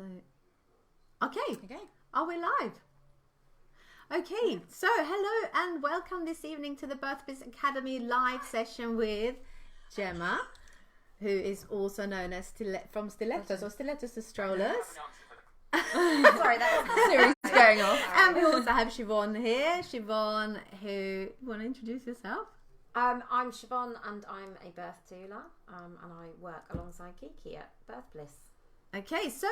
So, okay. Are we live? Okay, so hello and welcome this evening to the BirthBliss Academy live session with Jemma, who is also known as from Stilettos or Stilettostostrollers. Sorry, that was series going off. And we also have Siobhan here. Siobhan, who, you want to introduce yourself? I'm Siobhan and I'm a birth doula and I work alongside Kicki at BirthBliss. Okay, so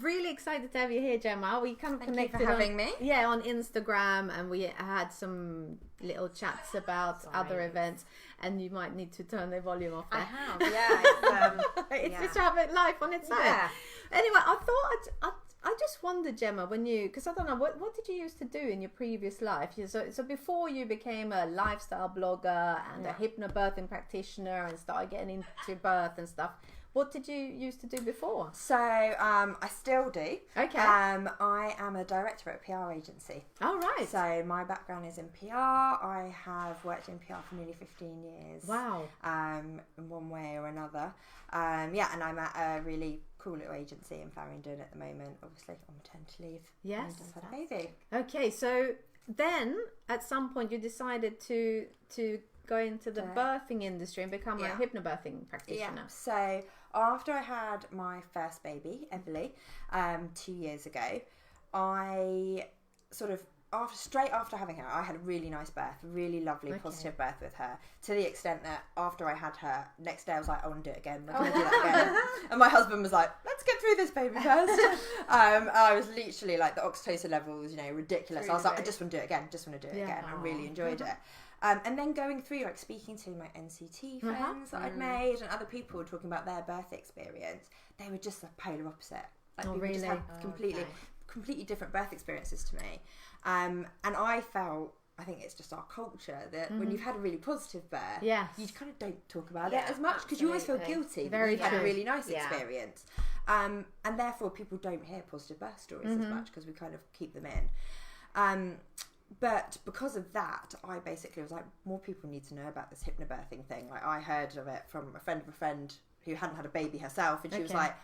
really excited to have you here, Jemma. We kind of connected you for having me. Yeah, on Instagram, and we had some little chats about other events. And you might need to turn the volume off there. I have, yeah. It's just to have it live on its own. Yeah. Anyway, I thought I just wondered, Jemma, when you, because I don't know, what did you used to do in your previous life? So before you became a lifestyle blogger and a hypnobirthing practitioner and started getting into birth and stuff, what did you used to do before? So I still do. Okay. I am a director at a PR agency. Oh, right. So my background is in PR. I have worked in PR for nearly 15 years. Wow. In one way or another. And I'm at a really cool little agency in Farringdon at the moment, obviously on maternity leave. Yes. And just had a baby. Okay, so then at some point you decided to go into the birthing industry and become a hypnobirthing practitioner. Yeah. So after I had my first baby, Emily, 2 years ago, I sort of straight after having her, I had a really nice birth, really lovely, positive birth with her, to the extent that after I had her, next day I was like, I want to do it again. We're going to do that again. And my husband was like, let's get through this baby first. I was literally like the oxytocin levels, ridiculous. I was like, I just want to do it again. I really enjoyed it. And then going through, like speaking to my NCT friends that I'd made and other people talking about their birth experience, they were just the polar opposite. Like people just had completely different birth experiences to me. And I felt, I think it's just our culture that when you've had a really positive birth, you kind of don't talk about it as much because you always feel guilty. Very you've had a really nice experience. And therefore people don't hear positive birth stories as much because we kind of keep them in. But because of that, I basically was like, more people need to know about this hypnobirthing thing. Like I heard of it from a friend of a friend who hadn't had a baby herself, and she was like,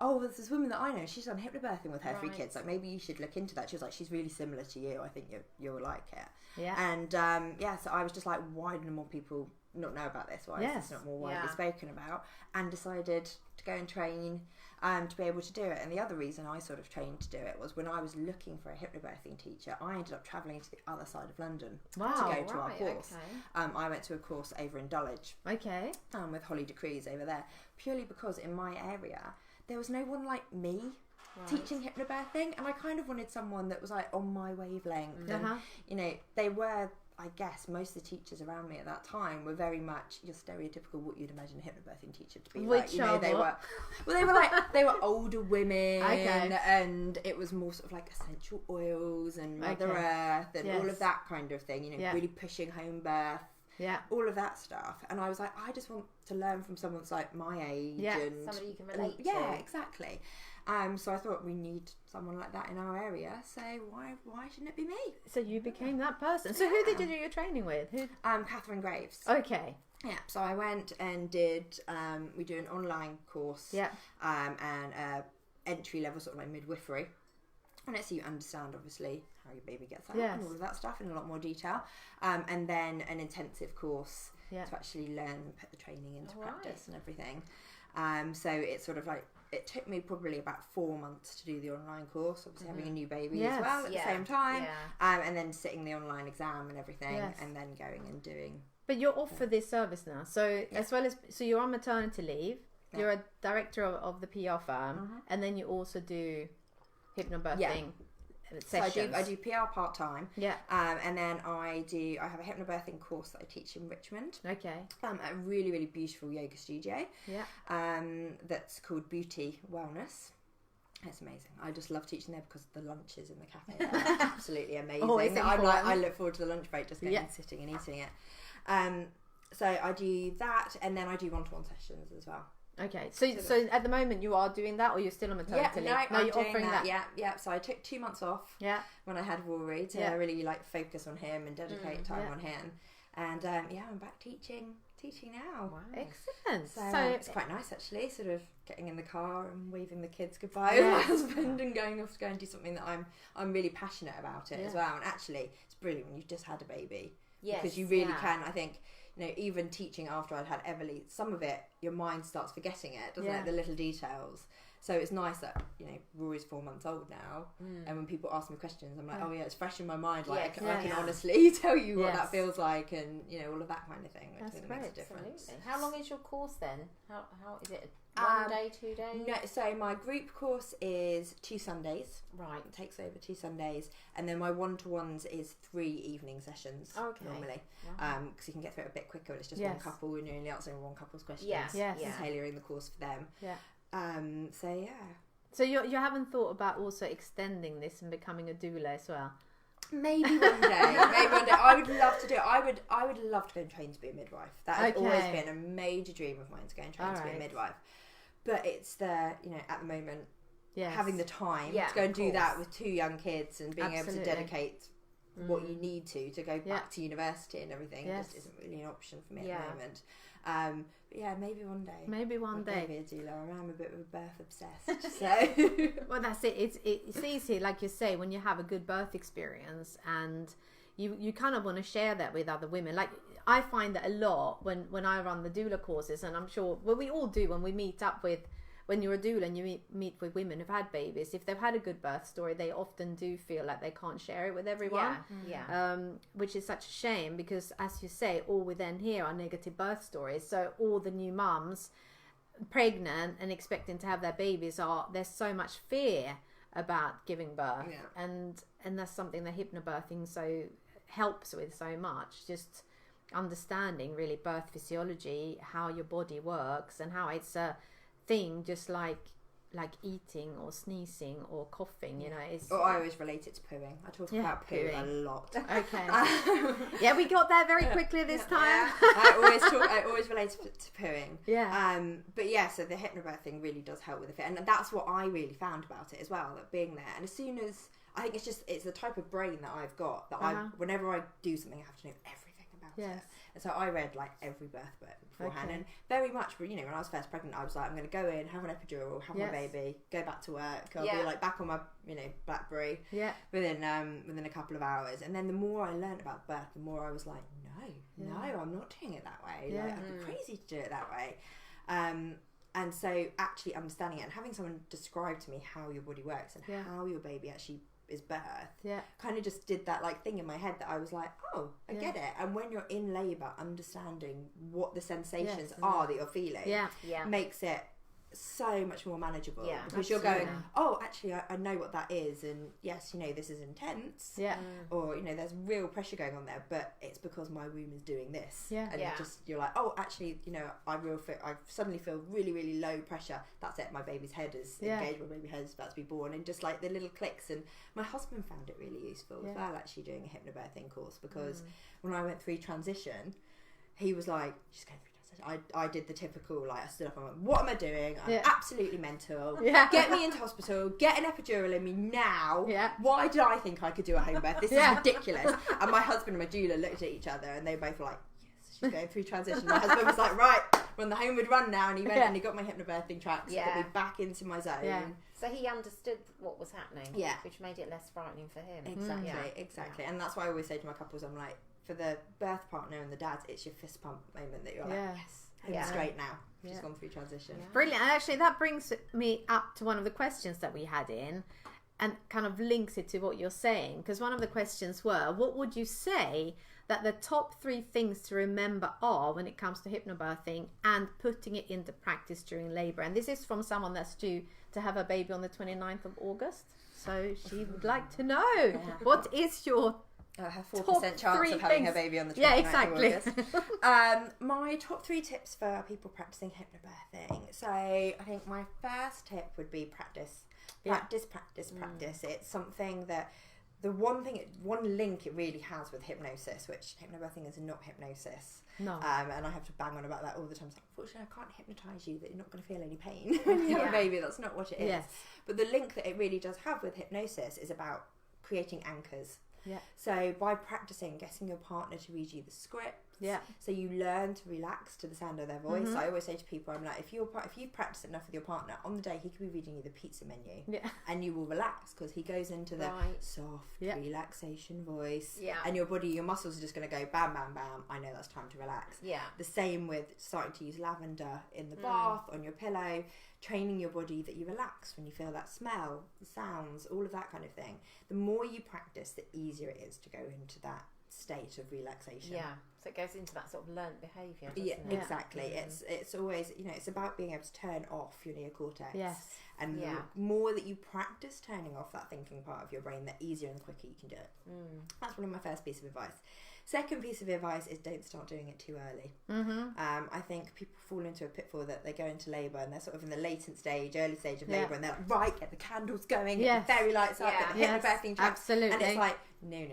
oh, there's this woman that I know, she's done hypnobirthing with her 3 kids. Like maybe you should look into that. She was like, she's really similar to you. I think you'll like it. Yeah. And so I was just like, why do more people not know about this? Why is this not more widely spoken about? And decided to go and train to be able to do it. And the other reason I sort of trained to do it was when I was looking for a hypnobirthing teacher, I ended up travelling to the other side of London to go to our course. Okay. I went to a course over in Dulwich. Okay. With Holly Decrees over there, purely because in my area there was no one like me teaching hypnobirthing, and I kind of wanted someone that was like on my wavelength. And they were, I guess, most of the teachers around me at that time were very much your stereotypical what you'd imagine a hypnobirthing teacher to be like. They were older women, and it was more sort of like essential oils and Mother Earth and all of that kind of thing. Really pushing home birth. Yeah, all of that stuff. And I was like, I just want to learn from someone that's like my age and somebody you can relate to. Yeah, exactly. So I thought we need someone like that in our area. So why shouldn't it be me? So you became that person. So who did you do your training with? Catherine Graves. Okay. Yeah. So I went and did. We do an online course. Yeah. And entry level sort of like midwifery. And so you understand, obviously, how your baby gets out and all of that stuff in a lot more detail. And then an intensive course to actually learn and put the training into practice and everything. So it's sort of like, it took me probably about 4 months to do the online course, obviously having a new baby as well at the same time. Yeah. And then sitting the online exam and everything, and then going and doing. But you're off for this service now. So as well as, so you're on maternity leave, you're a director of the PR firm, and then you also do hypnobirthing sessions. So I do PR part time. Yeah. And then I have a hypnobirthing course that I teach in Richmond. Okay. At a really, really beautiful yoga studio. Yeah. That's called Beauty Wellness. It's amazing. I just love teaching there because the lunches in the cafe are absolutely amazing. I look forward to the lunch break, just going and sitting and eating it. So I do that, and then I do one-to-one sessions as well. Okay, so at the moment you are doing that, or you're still on maternity leave? No, you're offering that. Yeah. So I took 2 months off. Yeah. When I had Rory to really like focus on him and dedicate time on him, and I'm back teaching teaching now. Wow. Excellent. So it's quite nice actually, sort of getting in the car and waving the kids goodbye with my husband and going off to go and do something that I'm really passionate about it as well. And actually, it's brilliant when you've just had a baby. Yes, because you really can. I think, you know, even teaching after I'd had Everly, some of it, your mind starts forgetting it, doesn't it? The little details. So it's nice that, you know, Rory's 4 months old now, and when people ask me questions, I'm like, oh yeah, it's fresh in my mind. Like I can honestly tell you what that feels like, and you know, all of that kind of thing. Which I think makes a difference. Absolutely. How long is your course then? How is it? 1 day, 2 days? No, so my group course is 2 Sundays. Right. It takes over 2 Sundays, and then my one-to-ones is 3 evening sessions normally, because you can get through it a bit quicker. It's just one couple, and you're only answering one couple's questions. Tailoring the course for them. So you haven't thought about also extending this and becoming a doula as well? Maybe one day. I would love to do it. I would love to go and train to be a midwife. That has always been a major dream of mine, to go and train to be a midwife. But it's at the moment, having the time to go and do that with 2 young kids and being able to dedicate what you need to go back to university and everything just isn't really an option for me at the moment. But yeah, maybe one day. Maybe one day. Maybe a doula. I'm a bit of a birth obsessed. So well, that's it. It's easy, like you say, when you have a good birth experience and you kind of want to share that with other women. Like I find that a lot when I run the doula courses, and I'm sure we all do when we meet up with. When you're a doula and you meet with women who've had babies, if they've had a good birth story, they often do feel like they can't share it with everyone. Which is such a shame, because as you say, all we then hear are negative birth stories. So all the new mums pregnant and expecting to have their babies, there's so much fear about giving birth, and that's something that hypnobirthing so helps with so much. Just understanding really birth physiology, how your body works, and how it's a thing, just like eating or sneezing or coughing, you know. I always relate it to pooing. I talk about poo a lot. Okay. We got there very quickly this time. I always relate it to pooing. But so the hypnobirthing really does help with it, and that's what I really found about it as well, that being there. And as soon as I think it's the type of brain that I've got that whenever I do something, I have to know everything about it. And so I read like every birth book beforehand, and very much, you know, when I was first pregnant, I was like, I'm going to go in, have an epidural, have my baby, go back to work. I'll be like back on my, you know, BlackBerry within a couple of hours. And then the more I learned about birth, the more I was like, no, I'm not doing it that way. Like, I'd be crazy to do it that way. And so actually understanding it and having someone describe to me how your body works and how your baby actually is birth, kind of just did that like thing in my head that I was like, oh, I get it. And when you're in labour, understanding what the sensations are that you're feeling makes it so much more manageable, because you're going, oh, actually I know what that is, and yes, you know, this is intense, or you know, there's real pressure going on there, but it's because my womb is doing this, and you're like, oh, actually, you know, I suddenly feel really, really low pressure. That's it, my baby's head is engaged, my baby head is about to be born, and just like the little clicks. And my husband found it really useful as well, actually doing a hypnobirthing course, because when I went through transition, he was like, she's going through. I did the typical, like, I stood up and went, what am I doing? I'm absolutely mental. Get me into hospital. Get an epidural in me now. Why did I think I could do a home birth? This is ridiculous. And my husband and my doula looked at each other and they both were like, yes, she's going through transition. My husband was like, right, we're on the homeward run now. And he went and he got my hypnobirthing tracks to get me back into my zone. So he understood what was happening, which made it less frightening for him. Exactly. And that's why I always say to my couples, I'm like, for the birth partner and the dads, it's your fist pump moment that you're like, yes, straight now. She's gone through transition. Brilliant. And actually that brings me up to one of the questions that we had in, and kind of links it to what you're saying, because one of the questions were, what would you say that the top 3 things to remember are when it comes to hypnobirthing and putting it into practice during labour? And this is from someone that's due to have a baby on the 29th of August, so she would like to know, what is your her 4% chance of having her baby on the 29th of August. My top 3 tips for people practicing hypnobirthing. So I think my first tip would be practice. Practice. It's something that the one link it really has with hypnosis, which hypnobirthing is not hypnosis. No. And I have to bang on about that all the time. So unfortunately, I can't hypnotise you that you're not going to feel any pain when you have a baby. That's not what it is. Yes. But the link that it really does have with hypnosis is about creating anchors. So by practicing, getting your partner to read you the script, Yeah. So you learn to relax to the sound of their voice. I always say to people, I'm like, if you practice enough with your partner, on the day he could be reading you the pizza menu, and you will relax because he goes into the soft relaxation voice, and your body, your muscles are just going to go bam, bam, bam. I know that's time to relax. Yeah. The same with starting to use lavender in the bath, on your pillow, training your body that you relax when you feel that smell, the sounds, all of that kind of thing. The more you practice, the easier it is to go into that state of relaxation. Yeah, so it goes into that sort of learnt behaviour, Yeah, doesn't it? exactly. It's always, it's about being able to turn off your neocortex. Yes. And the more that you practice turning off that thinking part of your brain, the easier and quicker you can do it. That's one of my first piece of advice. Second piece of advice is don't start doing it too early. I think people fall into a pitfall that they go into labour and they're sort of in the latent stage, early stage of labour, and they're like, right, get the candles going, get the fairy lights up, get the hypnobirthing track. Absolutely. And it's like, no.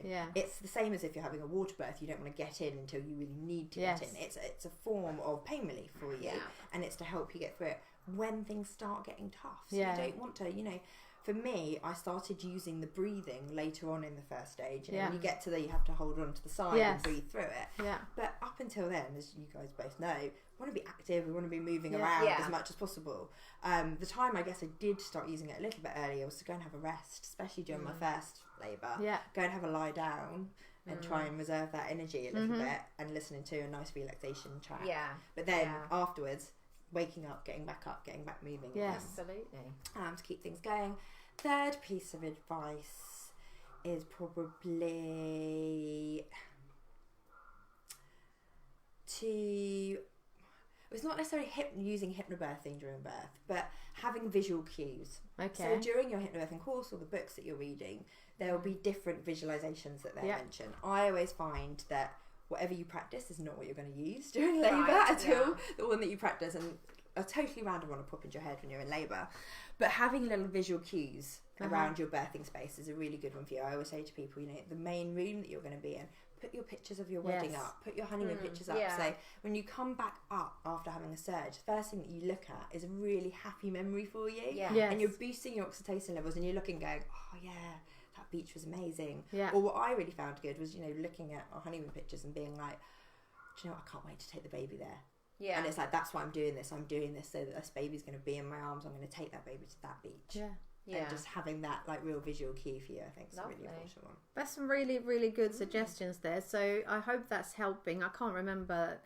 Yeah. It's the same as if you're having a water birth. You don't want to get in until you really need to get in. It's a form of pain relief for you, and it's to help you get through it when things start getting tough. So you don't want to, for me, I started using the breathing later on in the first stage. And when you get to there, you have to hold on to the side and breathe through it. Yeah. But up until then, as you guys both know, we want to be active, we want to be moving around as much as possible. The time I guess I did start using it a little bit earlier was to go and have a rest, especially during my first labour. Yeah. Go and have a lie down and try and reserve that energy a little bit and listening to a nice relaxation track. Yeah. But then afterwards, waking up, getting back moving. Yeah, absolutely. To keep things going. Third piece of advice is probably it's not necessarily using hypnobirthing during birth, but having visual cues. Okay. So during your hypnobirthing course or the books that you're reading, there will be different visualizations that they mention. I always find that whatever you practice is not what you're going to use during labour at all. The one that you practice, and a totally random one will pop into your head when you're in labour. But having little visual cues around your birthing space is a really good one for you. I always say to people, the main room that you're going to be in, put your pictures of your wedding up, put your honeymoon pictures up. So when you come back up after having a surge, the first thing that you look at is a really happy memory for you. Yeah. Yes. And you're boosting your oxytocin levels and you're looking going, oh yeah, that beach was amazing. Yeah. Or what I really found good was, looking at our honeymoon pictures and being like, do you know what, I can't wait to take the baby there. Yeah. And it's like, that's why I'm doing this so that this baby's going to be in my arms. I'm going to take that baby to that beach. Yeah. And just having that real visual key for you, I think is a really important one. That's some really, really good suggestions there. So I hope that's helping. I can't remember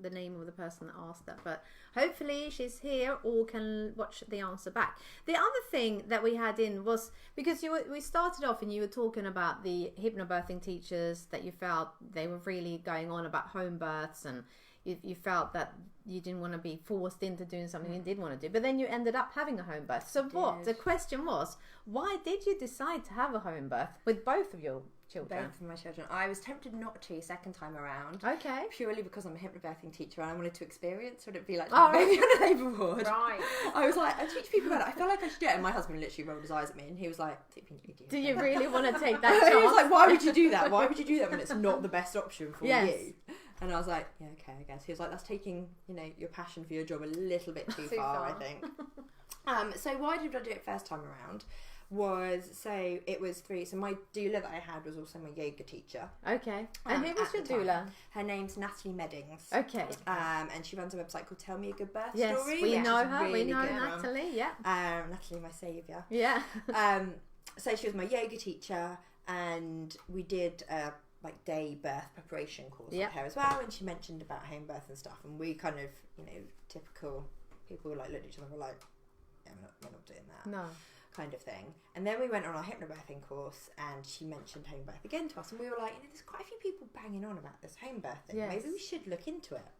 the name of the person that asked that, but hopefully she's here or can watch the answer back. The other thing that we had in was, because we started off and you were talking about the hypnobirthing teachers that you felt they were really going on about home births, and you felt that you didn't want to be forced into doing something you did want to do, but then you ended up having a home birth. So the question was, why did you decide to have a home birth with both of your children? Both of my children. I was tempted not to second time around. Okay. Purely because I'm a hypnobirthing teacher and I wanted to experience what it'd be like to have a baby on a labour ward. Right. I was like, I teach people about it. I feel like I should do it. And my husband literally rolled his eyes at me and he was like, do you really want to take that chance? He was like, why would you do that? Why would you do that when it's not the best option for you? And I was like, yeah, okay, I guess. He was like, that's taking, your passion for your job a little bit too far, I think. So why did I do it first time around? It was through, so my doula that I had was also my yoga teacher. Okay. And who was your doula? Her name's Natalie Meddings. Okay. And she runs a website called Tell Me a Good Birth Story. Yes, we know her. We know Natalie, Natalie, my saviour. Yeah. So she was my yoga teacher and we did day birth preparation course with her as well, and she mentioned about home birth and stuff, and we kind of, typical people looked at each other and were like, yeah, we're not doing that. No. Kind of thing. And then we went on our hypnobirthing course and she mentioned home birth again to us, and we were like, there's quite a few people banging on about this home birth thing. Maybe we should look into it.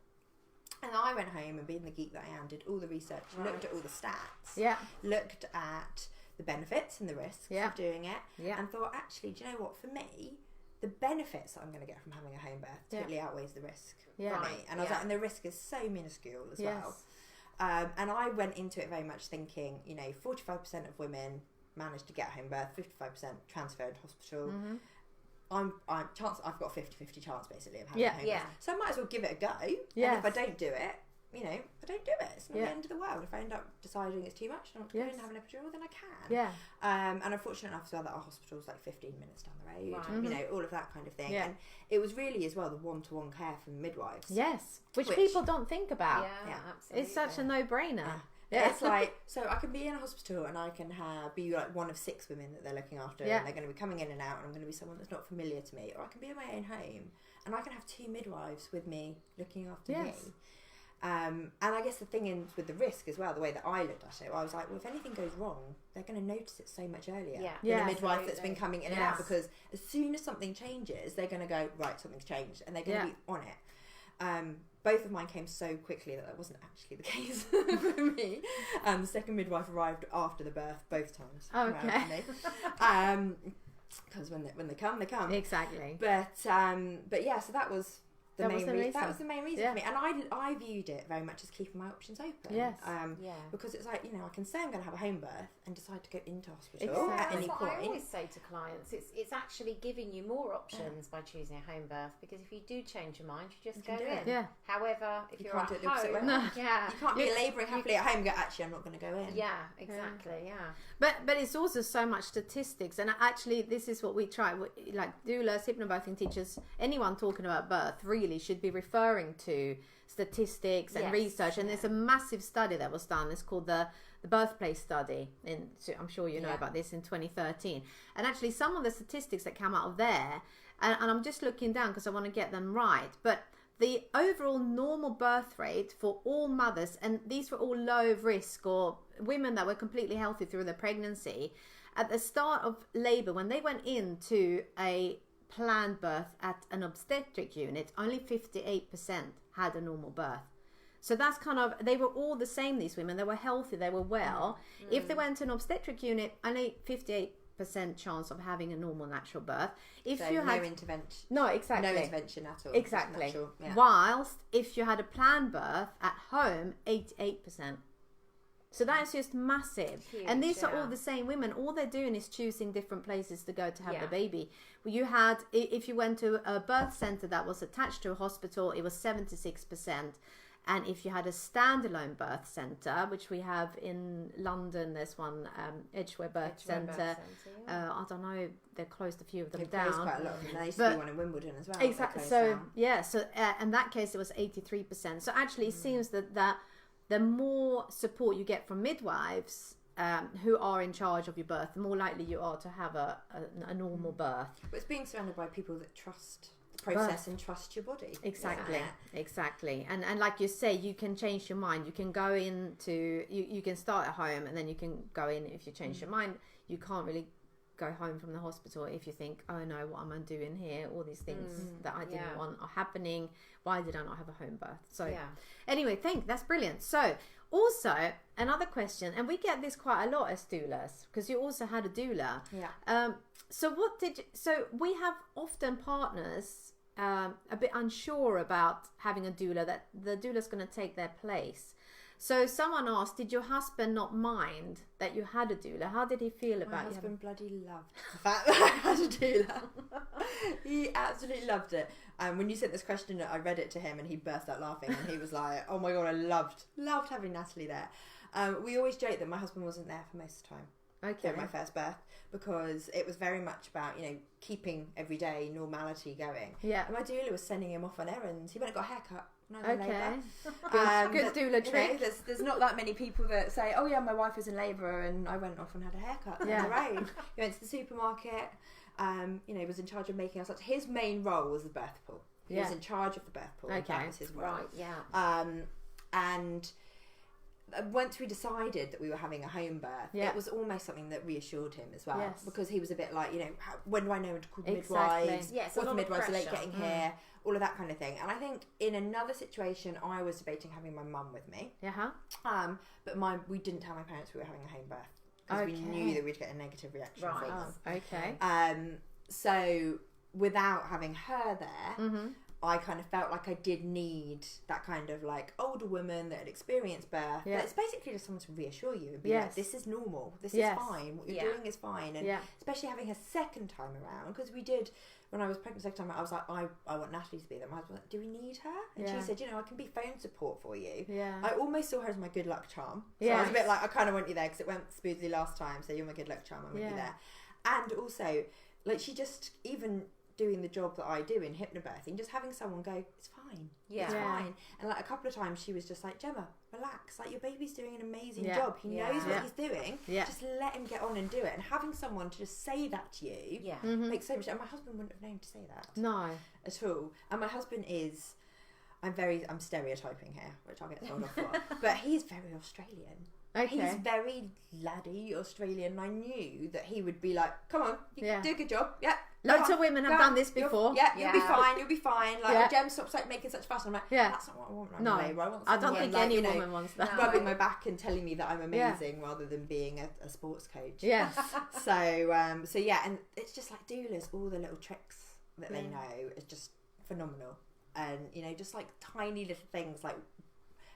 And I went home and, being the geek that I am, did all the research, looked at all the stats, looked at the benefits and the risks of doing it, and thought, actually, do you know what, for me, the benefits that I'm going to get from having a home birth totally outweighs the risk for me. And I was like, and the risk is so minuscule as well. And I went into it very much thinking, 45% of women manage to get home birth, 55% transfer in hospital. I've got a 50-50 chance basically of having a home birth. So I might as well give it a go. And if I don't do it, you know, I don't do it. It's not the end of the world. If I end up deciding it's too much and I want to go and have an epidural, then I can. Yeah. And I'm fortunate enough as well that our hospital's like 15 minutes down the road. Right. You know, all of that kind of thing. Yeah. And it was really as well the one-to-one care from midwives. Yes, which people don't think about. Yeah, absolutely. It's such a no-brainer. Yeah. It's like, so I can be in a hospital and I can be like one of 6 women that they're looking after, and they're going to be coming in and out, and I'm going to be someone that's not familiar to me, or I can be in my own home and I can have 2 midwives with me looking after me. And I guess the thing is with the risk as well, the way that I looked at it, I was like, well, if anything goes wrong, they're going to notice it so much earlier than a midwife that's been coming in and out, because as soon as something changes, they're going to go, right, something's changed, and they're going to be on it. Both of mine came so quickly that wasn't actually the case for me. The second midwife arrived after the birth both times. Okay. Because when they come, they come. Exactly. But yeah, so that was the main reason. That was the main reason for me, and I viewed it very much as keeping my options open. Yes. Because it's like, you know, I can say I'm going to have a home birth and decide to go into hospital at any That's point. what I always say to clients. It's actually giving you more options by choosing a home birth, because if you do change your mind, you just go in. Yeah. However, if You you're can't at do it the opposite way. home, You can't be labouring happily at home and go, actually, I'm not going to go in. Yeah, exactly. Yeah. But it's also so much statistics, and actually this is what we try, like doulas, hypnobirthing teachers, anyone talking about birth really should be referring to statistics and research. And there's a massive study that was done. It's called the BirthBliss study. I'm sure you know about this, in 2013. And actually some of the statistics that come out of there, and I'm just looking down because I want to get them right, but the overall normal birth rate for all mothers, and these were all low risk or women that were completely healthy through their pregnancy, at the start of labour, when they went into a planned birth at an obstetric unit, only 58% had a normal birth. So that's kind of, they were all the same, these women. They were healthy, they were well. If they went to an obstetric unit, only 58% chance of having a normal natural birth. If so you had no intervention. No, exactly. No intervention at all. Exactly. Natural, Whilst if you had a planned birth at home, 88%. So that is just massive. Huge, and these are all the same women. All they're doing is choosing different places to go to have the baby. Well, you had, if you went to a birth centre that was attached to a hospital, it was 76%. And if you had a standalone birth centre, which we have in London, there's one, Edgware Birth Centre. I don't know, they're closed a few of them down. Quite a lot of them. There used to be one in Wimbledon as well. Exactly. So, so in that case, it was 83%. So actually, it seems that the more support you get from midwives who are in charge of your birth, the more likely you are to have a normal birth. But it's being surrounded by people that trust the process and trust your body. Exactly. And like you say, you can change your mind. You can go into, you can start at home and then you can go in if you change your mind. You can't really go home from the hospital if you think, oh no, what am I doing here? All these things that I didn't want are happening. Why did I not have a home birth? So anyway, that's brilliant. So also another question, and we get this quite a lot as doulas, because you also had a doula. So we have often partners a bit unsure about having a doula, that the doula's going to take their place. So someone asked, did your husband not mind that you had a doula? How did he feel about it? My husband bloody loved the fact that I had a doula. He absolutely loved it. When you sent this question, I read it to him and he burst out laughing, and he was like, oh my God, I loved having Natalie there. We always joke that my husband wasn't there for most of the time during my first birth, because it was very much about, you know, keeping everyday normality going. And my doula was sending him off on errands. He went and got a haircut. Good doula trick. You know, there's not that many people that say, oh yeah, my wife was in labour and I went off and had a haircut on the road. He went to the supermarket, you know, was in charge of making us. His main role was the birth pool. He was in charge of the birth pool. That was his role. And once we decided that we were having a home birth, it was almost something that reassured him as well, because he was a bit like, you know, when do I know when to call the midwives? What the midwives are late getting here? All of that kind of thing. And I think in another situation, I was debating having my mum with me. But we didn't tell my parents we were having a home birth, because we knew that we'd get a negative reaction from them. So without having her there, I kind of felt like I did need that kind of like older woman that had experienced birth. Yeah. It's basically just someone to reasure you and be Yes. like, this is normal, this Yes. is fine, what you're Yeah. doing is fine. And Yeah. especially having her second time around, because we did, when I was pregnant second time, I was like, I want Natalie to be there. My husband was like, do we need her? And Yeah. she said, I can be phone support for you. Yeah. I almost saw her as my good luck charm. So I Yes. was a bit like, I kind of want you there because it went smoothly last time, so you're my good luck charm, I want you there. And also, like, she just, even doing the job that I do in hypnobirthing, just having someone go, it's fine, it's fine. And like a couple of times she was just like, Gemma, relax, like your baby's doing an amazing job, he knows what he's doing, just let him get on and do it. And having someone to just say that to you makes so much. And my husband wouldn't have known to say that at all. And my husband is, I'm stereotyping here, which I'll get told off for, but he's very Australian. Okay. He's very laddie Australian. I knew that he would be like, come on, you do a good job. Yeah. Loads of women have done this before. You'll be fine. You'll be fine. Like, oh, Jem, stop making such fuss. I'm like, that's not what I want. No, I want I don't think like, any woman wants that. Rubbing my back and telling me that I'm amazing rather than being a sports coach. Yes. So yeah, and it's just like doulas, all the little tricks that they know is just phenomenal. And just like tiny little things, like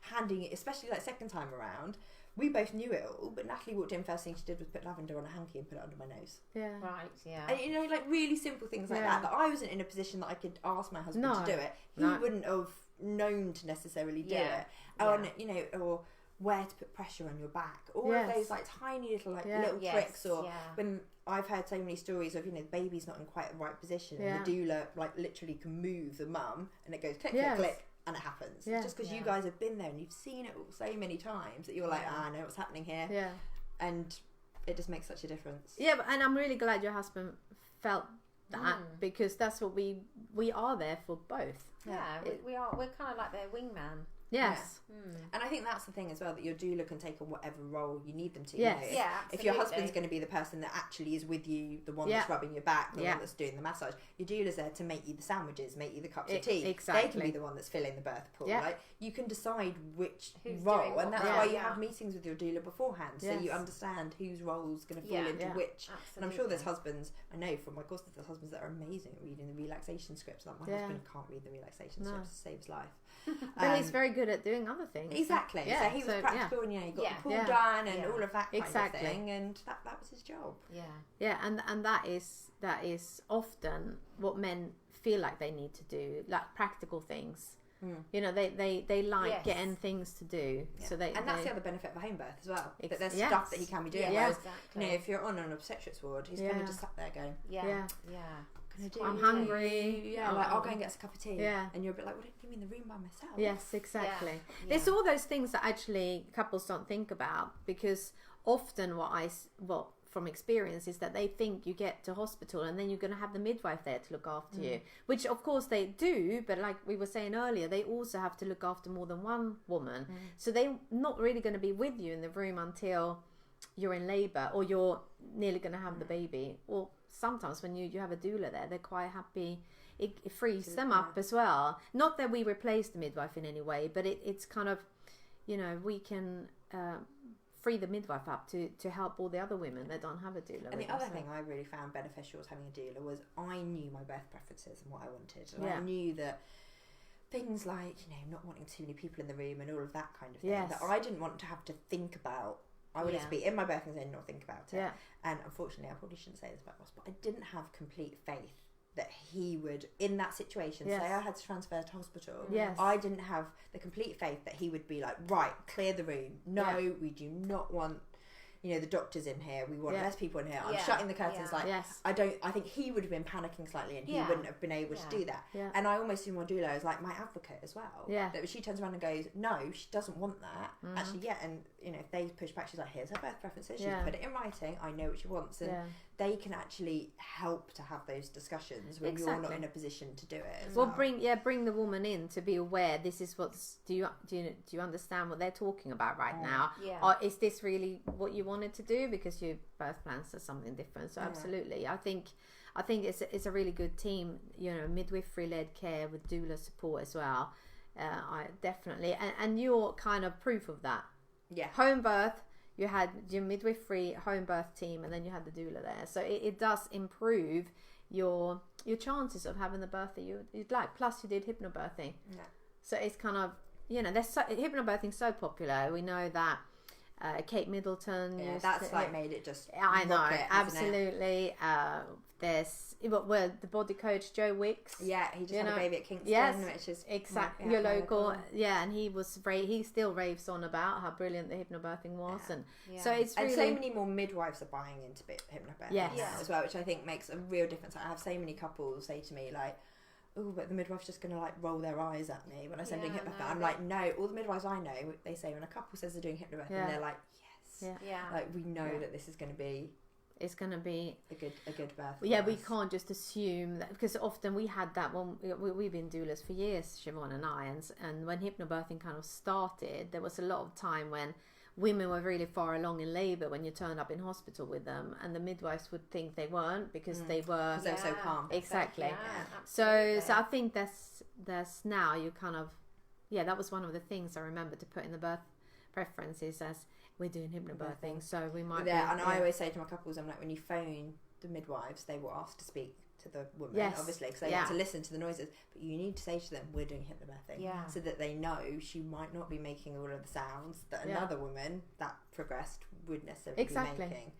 handing it, especially like second time around. We both knew it all, but Natalie walked in, first thing she did was put lavender on a hanky and put it under my nose. Yeah. Right, yeah. And like really simple things like that I wasn't in a position that I could ask my husband to do it. He wouldn't have known to necessarily do it. Or where to put pressure on your back. All of those like tiny little little tricks. Or when I've heard so many stories of, the baby's not in quite the right position and the doula like literally can move the mum and it goes click, click, click. And it happens. Just because you guys have been there and you've seen it all so many times that you're like, I know what's happening here. Yeah. And it just makes such a difference. Yeah, and I'm really glad your husband felt that because that's what we are there for both. Yeah, we're kind of like their wingman. Yes. And I think that's the thing as well, that your doula can take on whatever role you need them to. Yes. If your husband's going to be the person that actually is with you, the one that's rubbing your back, the one that's doing the massage, your doula's there to make you the sandwiches, make you the cups of tea. Exactly. They can be the one that's filling the birth pool. Like, you can decide which role, and that's why you have meetings with your doula beforehand, so you understand whose role is going to fall into which. Absolutely. And I'm sure there's husbands, I know from my course, there's husbands that are amazing at reading the relaxation scripts. Like my husband can't read the relaxation scripts, it saves life. But he's very good at doing other things. Exactly. So he was practical and he got the pool done and all of that kind of thing, and that was his job. Yeah, and that is often what men feel like they need to do, like practical things. They like getting things to do. So that's the other benefit of a home birth as well. That there's stuff that he can be doing. Whereas, if you're on an obstetrics ward, he's going to just sat there going, I'm hungry. Like, I'll go and get us a cup of tea. And you're a bit like, well, don't you mean the room by myself? Yes, exactly. There's all those things that actually couples don't think about, because often what from experience is that they think you get to hospital and then you're going to have the midwife there to look after you, which of course they do, but like we were saying earlier, they also have to look after more than one woman. So they're not really going to be with you in the room until you're in labour or you're nearly going to have the baby. Or sometimes when you have a doula there, they're quite happy. It frees them up as well. Not that we replace the midwife in any way, but it's kind of, we can free the midwife up to help all the other women that don't have a doula. And the other thing I really found beneficial was having a doula was I knew my birth preferences and what I wanted. And I knew that things like, not wanting too many people in the room and all of that kind of thing, that I didn't want to have to think about. I wanted to be in my birthing zone and not think about it. And unfortunately, I probably shouldn't say this about Ross, but I didn't have complete faith that he would, in that situation, say I had to transfer to hospital. I didn't have the complete faith that he would be like, right, clear the room. No, we do not want, the doctors in here. We want less people in here. I'm shutting the curtains. I think he would have been panicking slightly and he wouldn't have been able to do that. And I almost see my doula as like my advocate as well. That she turns around and goes, no, she doesn't want that. Actually, and if they push back, she's like, here's her birth preferences. She's put it in writing. I know what she wants. And they can actually help to have those discussions when you're not in a position to do it. Bring the woman in to be aware. This is what's. Do you understand what they're talking about right now? Or is this really what you wanted to do? Because your birth plans are something different. So absolutely, I think it's a really good team. Midwifery led care with doula support as well. I definitely and you're kind of proof of that. Home birth. You had your midwifery home birth team and then you had the doula there. So it does improve your chances of having the birth that you'd like. Plus, you did hypnobirthing, so it's kind of, you know, hypnobirthing's so popular. We know that Kate Middleton. Yeah, that's like made it just. I know, rocket, absolutely. There's the body coach Joe Wicks. Yeah, he just had a baby at Kingston, which is exactly your local. Yeah, and he still raves on about how brilliant the hypnobirthing was, and so it's really, and so many more midwives are buying into hypnobirthing as well, which I think makes a real difference. I have so many couples say to me like, "Oh, but the midwife's just going to like roll their eyes at me when I say doing hypnobirthing." I'm like, no, all the midwives I know, they say when a couple says they're doing hypnobirthing, they're like, yes, like we know that this is going to be. It's going to be a good birth. Yeah, we can't just assume that, because often we had that when we've been doulas for years, Siobhan and I, and when hypnobirthing kind of started, there was a lot of time when women were really far along in labour when you turned up in hospital with them, and the midwives would think they weren't because they were so calm. Exactly. So I think there's now you kind of that was one of the things I remember to put in the birth preferences as. We're doing hypnobirthing, so we might. Yeah, and I always say to my couples, I'm like, when you phone the midwives, they will ask to speak to the woman, obviously, because they want to listen to the noises. But you need to say to them, "We're doing hypnobirthing," so that they know she might not be making all of the sounds that another woman that progressed would necessarily be making.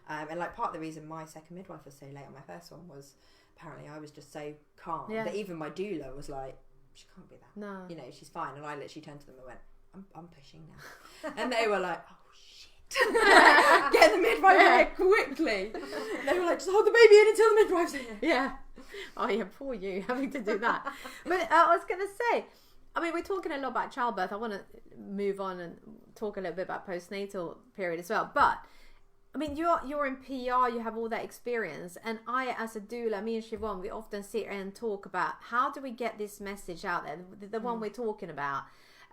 And like part of the reason my second midwife was so late on my first one was apparently I was just so calm that even my doula was like, "She can't be that. No, you know, she's fine." And I literally turned to them and went, "I'm pushing now," and they were like, "Oh." Get the midwife here quickly. And they were like, just hold the baby in until the midwife's here. Yeah. Oh yeah, poor you having to do that. But I was going to say, I mean, we're talking a lot about childbirth. I want to move on and talk a little bit about postnatal period as well. But I mean, you're in PR, you have all that experience, and I, as a doula, me and Siobhan, we often sit and talk about how do we get this message out there, the one we're talking about.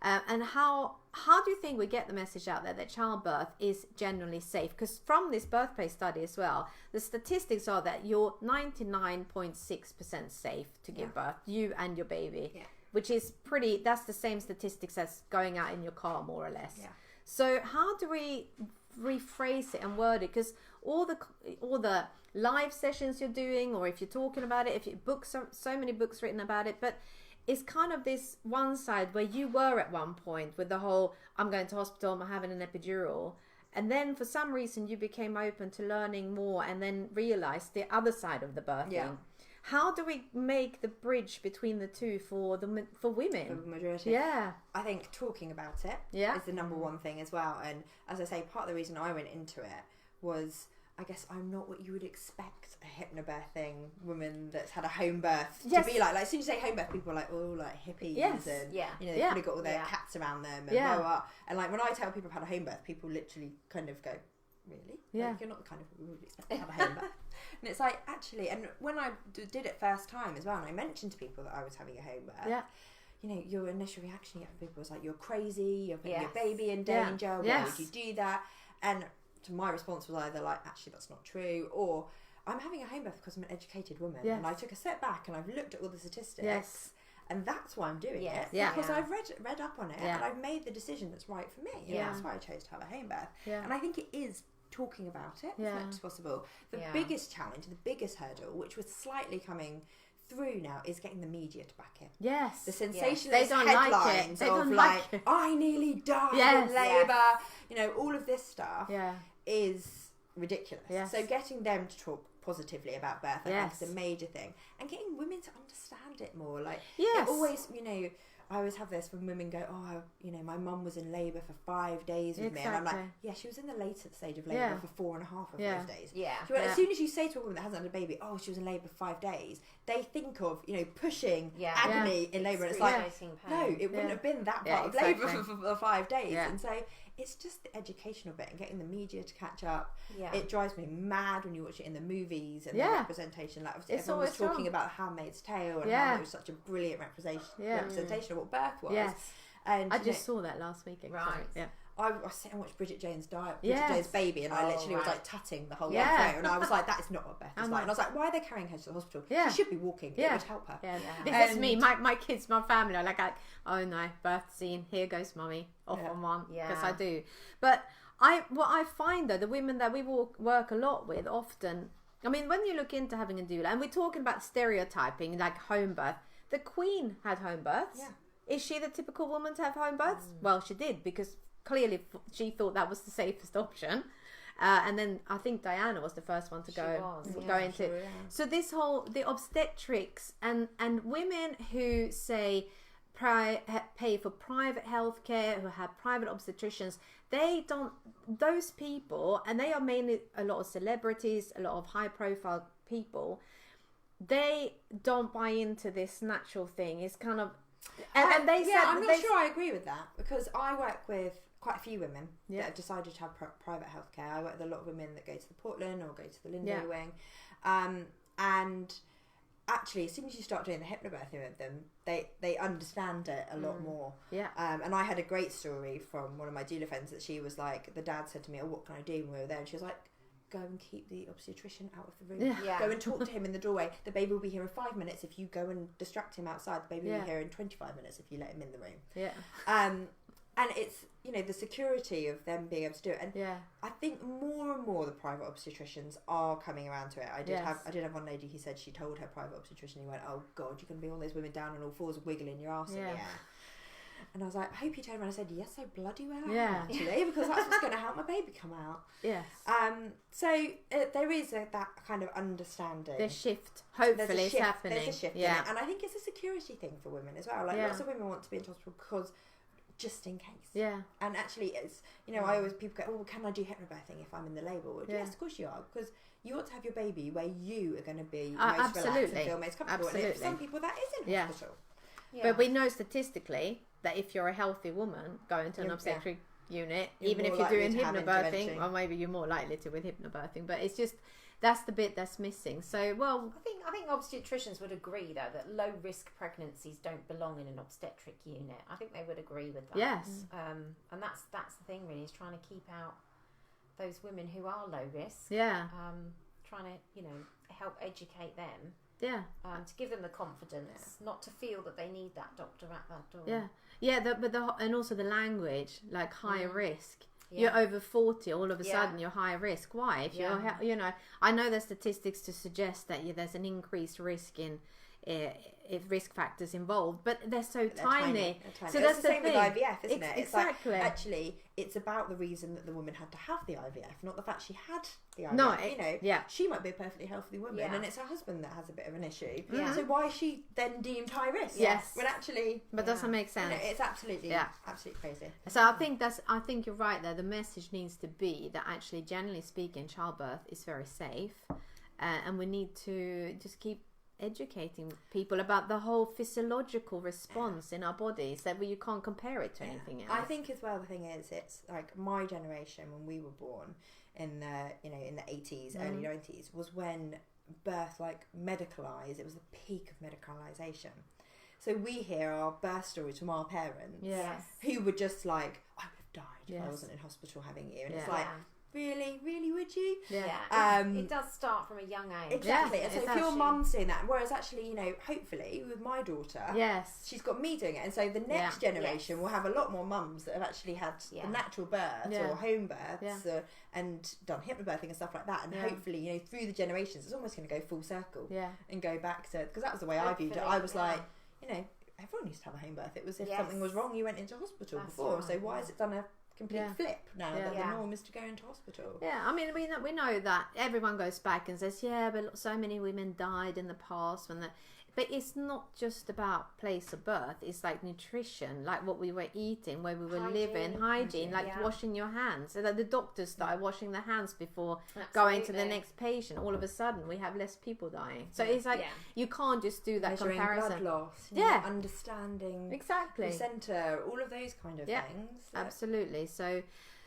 And how do you think we get the message out there that childbirth is generally safe? Because from this BirthBliss study as well, the statistics are that you're 99.6% safe to give birth, you and your baby, which is that's the same statistics as going out in your car, more or less. So how do we rephrase it and word it? Because all the live sessions you're doing, or if you're talking about it, if you so many books written about it, but it's kind of this one side where you were at one point with the whole, I'm going to hospital, I'm having an epidural. And then for some reason you became open to learning more and then realized the other side of the birthing. Yeah. How do we make the bridge between the two for women? For the majority. Yeah. I think talking about it is the number one thing as well. And as I say, part of the reason I went into it was, I guess I'm not what you would expect a hypnobirthing woman that's had a home birth to be like. Like, as soon as you say home birth, people are like, oh, like hippies and you know, they've probably got all their cats around them and blah, blah, blah. And like when I tell people I've had a home birth, people literally kind of go, really? Yeah. Like, you're not the kind of people who would expect to have a home birth. And it's like, actually, and when I did it first time as well, and I mentioned to people that I was having a home birth, you know, your initial reaction you get from people was like, you're crazy, you're putting your baby in danger, why would you do that? And to my response was either like, actually that's not true, or I'm having a home birth because I'm an educated woman and I took a step back and I've looked at all the statistics and that's why I'm doing it, because I've read up on it and I've made the decision that's right for me, and that's why I chose to have a home birth. And I think it is talking about it as much as possible. The biggest challenge, the biggest hurdle, which was slightly coming through now, is getting the media to back it. Yes. The sensationalist headlines of like, I nearly died in labour, you know, all of this stuff is ridiculous. Yes. So getting them to talk positively about birth, I think, is a major thing. And getting women to understand it more. Like, it always, you know, I always have this when women go, oh, you know, my mum was in labour for 5 days with me. And I'm like, yeah, she was in the later stage of labour for 4.5 of those days. Yeah. So as soon as you say to a woman that hasn't had a baby, oh, she was in labour for 5 days, they think of, you know, pushing agony in labour. And it's like, no, it wouldn't have been that part of labour for 5 days. And so it's just the educational bit and getting the media to catch up. It drives me mad when you watch it in the movies and the representation. Like, everyone was talking about Handmaid's Tale and how it was such a brilliant representation of what birth was. And I just saw that last week. I sit and watch Bridget Jones' Jones' Baby, and I literally was like tutting the whole way through, and I was like, that is not what Beth is like. And I was like, why are they carrying her to the hospital? She should be walking. It would help her. This is me. My kids, my family are like, oh no, birth scene, here goes mummy, off on one, because I do. But what I find though, the women that we work a lot with often I mean, when you look into having a doula, and we're talking about stereotyping, like home birth, the Queen had home births. Yeah. Is she the typical woman to have home births? Well, she did, because clearly she thought that was the safest option. And then I think Diana was the first one to go into. Sure, yeah. So this whole, the obstetrics and women who say pay for private healthcare, who have private obstetricians, they don't, those people, and they are mainly a lot of celebrities, a lot of high profile people, they don't buy into this natural thing. It's kind of, and they said, I'm not sure I agree with that, because I work with quite a few women that have decided to have private healthcare. I work with a lot of women that go to the Portland or go to the Lindo wing, and actually, as soon as you start doing the hypnobirthing with them, they understand it a lot more. Yeah. And I had a great story from one of my doula friends that she was like, the dad said to me, "Oh, what can I do?" when we were there, and she was like, "Go and keep the obstetrician out of the room. Yeah. Go and talk to him in the doorway. The baby will be here in 5 minutes if you go and distract him outside. The baby will be here in 25 minutes if you let him in the room." Yeah. And it's, you know, the security of them being able to do it. And I think more and more the private obstetricians are coming around to it. I did have one lady who said she told her private obstetrician, he went, "Oh God, you're going to be all those women down on all fours wiggling your ass in the air." And I was like, I hope you turned around and said, "Yes, I bloody well am, actually, because that's what's going to help my baby come out." Yes. So there is that kind of understanding. The shift, hopefully, is happening. There's a shift in it. And I think it's a security thing for women as well. Like lots of women want to be in hospital because just in case. Yeah. And actually, it's, you know, I always, people go, "Oh, can I do hypnobirthing if I'm in the labour ward?" Yes, of course you are, because you want to have your baby where you are going to be most relaxed and feel most comfortable. And for some people, that is in hospital. Yeah. But we know statistically that if you're a healthy woman going to an obstetric unit, even if you're doing hypnobirthing, or maybe you're more likely to with hypnobirthing, but it's just, that's the bit that's missing. So, well, I think obstetricians would agree though that low risk pregnancies don't belong in an obstetric unit. I think they would agree with that. Yes. And that's the thing really, is trying to keep out those women who are low risk. Yeah. Trying to, you know, help educate them. Yeah. To give them the confidence, not to feel that they need that doctor at that door. Yeah. Yeah, and also the language, like higher risk. You're over 40, all of a sudden you're higher risk. Why? If you're, you know, I know there's statistics to suggest that there's an increased risk in if risk factors involved, but they're tiny. So that's the same with IVF, isn't it? Exactly. It's like, actually, it's about the reason that the woman had to have the IVF, not the fact she had the IVF. No, you know, she might be a perfectly healthy woman, and it's her husband that has a bit of an issue. Yeah. So why is she then deemed high risk? Yes. When actually, but doesn't make sense. You know, it's absolutely crazy. So I think you're right there. The message needs to be that actually, generally speaking, childbirth is very safe, and we need to just keep educating people about the whole physiological response in our bodies, that you can't compare it to anything else. I think as well, the thing is, it's like my generation when we were born in the, in the 80s, early 90s, was when birth like medicalized. It was the peak of medicalization. So we hear our birth stories from our parents who were just like, "I would have died if I wasn't in hospital having you," and it's like, really would you? It does start from a young age. Exactly. And so if your mum's doing that, whereas actually, you know, hopefully with my daughter, she's got me doing it, and so the next generation will have a lot more mums that have actually had a natural birth or home births and done hypnobirthing and stuff like that, and hopefully, you know, through the generations, it's almost going to go full circle and go back to, because that was the way I viewed it. I was like, you know, everyone used to have a home birth. It was if something was wrong, you went into hospital before. Right, so why has it done a complete flip now that the norm is to go into hospital? Yeah, I mean, we know that everyone goes back and says, but so many women died in the past but it's not just about place of birth. It's like nutrition, like what we were eating, where we were living, hygiene, like washing your hands. So that the doctors started washing their hands before going to the next patient. All of a sudden, we have less people dying. So it's like you can't just do that measuring comparison. Blood loss, understanding exactly placenta, all of those kind of things. Absolutely.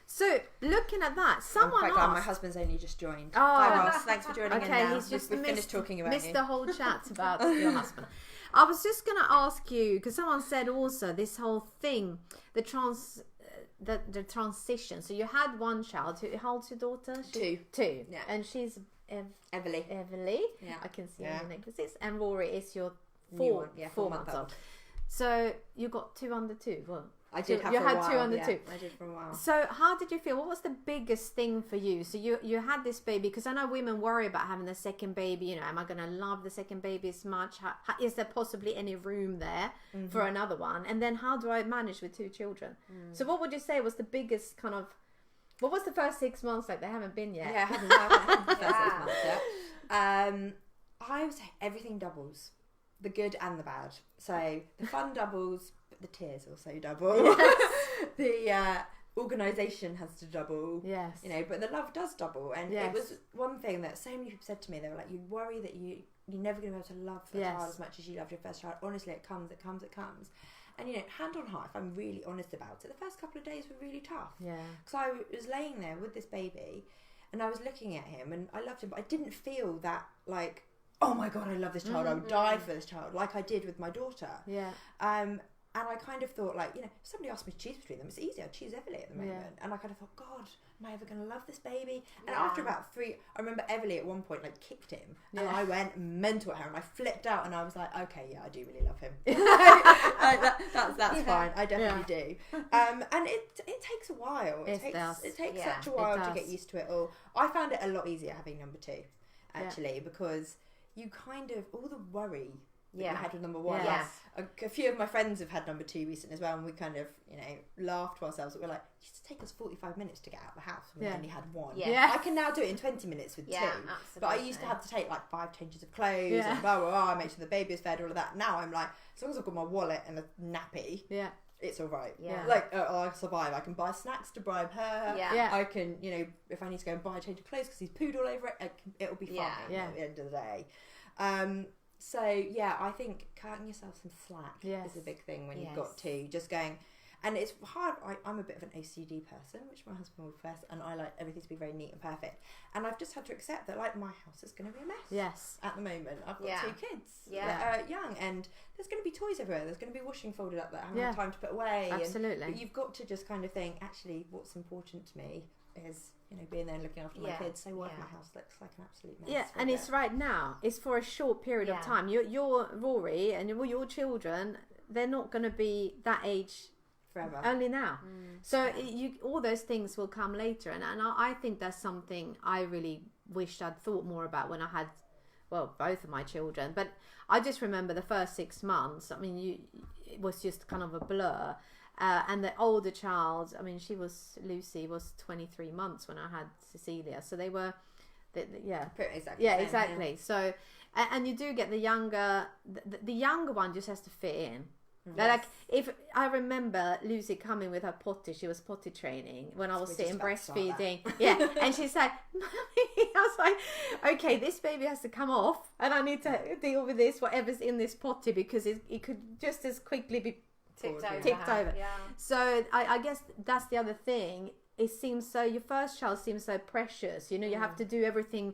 So looking at that, someone asked. My husband's only just joined. Hi Ross, thanks for joining in now. He's just finished talking about missed the whole chat about your husband. I was just going to ask you, because someone said also this whole thing, the transition. So you had one child. How old's your daughter? Two. Yeah. And she's Everly. Yeah. I can see on the necklaces. And Rory is your 4 months old. So you got 2 under 2. Well, I did have you for a had while. two under yeah, two. I did for a while. So how did you feel? What was the biggest thing for you? So you had this baby, because I know women worry about having a second baby. You know, am I going to love the second baby as much? Is there possibly any room there for another one? And then how do I manage with two children? So what would you say was the biggest kind of, what was the first 6 months like? They haven't been yet. Yeah, I haven't the first 6 months yet. I would say everything doubles, the good and the bad. So the fun doubles, but the tears also double. The organisation has to double. Yes. You know, but the love does double. And Yes. it was one thing that so many people said to me. They were like, you worry that you're never going to be able to love the child as much as you loved your first child. Honestly, it comes. And, you know, hand on heart, if I'm really honest about it, the first couple of days were really tough. Yeah. Because I was laying there with this baby and I was looking at him and I loved him, but I didn't feel that, like, oh my God, I love this child. I would die for this child, like I did with my daughter. Yeah. And I kind of thought, like, you know, if somebody asked me to choose between them, it's easy. I'd choose Everly at the moment. Yeah. And I kind of thought, God, am I ever going to love this baby? And after about 3, I remember Everly at one point, like, kicked him. And I went mental at her and I flipped out and I was like, okay, yeah, I do really love him. That's fine. I definitely do. And it takes a while. It takes such a while to get used to it all. I found it a lot easier having number 2, actually, because you kind of, all the worry that you had with number 1. Yes. A few of my friends have had number 2 recently as well, and we kind of, you know, laughed to ourselves. We're like, it used to take us 45 minutes to get out of the house when we only had 1. Yeah. I can now do it in 20 minutes with 2. Absolutely. But I used to have to take like 5 changes of clothes and blah, blah, blah, make sure the baby is fed, all of that. Now I'm like, as long as I've got my wallet and a nappy, it's all right. Yeah. Like, I'll survive. I can buy snacks to bribe her. Yeah. I can, you know, if I need to go and buy a change of clothes because he's pooed all over it, it'll be fine at the end of the day. So, yeah, I think cutting yourself some slack is a big thing when you've got 2. Just going, and it's hard. I'm a bit of an OCD person, which my husband would first, and I like everything to be very neat and perfect. And I've just had to accept that, like, my house is going to be a mess. Yes. At the moment, I've got 2 kids that are young, and there's going to be toys everywhere. There's going to be washing folded up that I haven't had time to put away. Absolutely. But you've got to just kind of think, actually, what's important to me is, you know, being there and looking after my kids. So what if my house looks like an absolute mess? Yeah, and it's right now. It's for a short period of time. Your Rory and your children, they're not going to be that age forever. Only now. So all those things will come later. And I think that's something I really wished I'd thought more about when I had, well, both of my children. But I just remember the first 6 months. I mean, it was just kind of a blur. And the older child, I mean, Lucy was 23 months when I had Cecilia. So they were, exactly. So, and you do get the younger one just has to fit in. Yes. Like, if I remember Lucy coming with her potty, she was potty training when I was sitting breastfeeding. Yeah, and she's like, Mummy, I was like, okay, this baby has to come off, and I need to deal with this, whatever's in this potty, because it could just as quickly be tipped over. Yeah. So I guess that's the other thing. It seems so, your first child seems so precious. You know, you have to do everything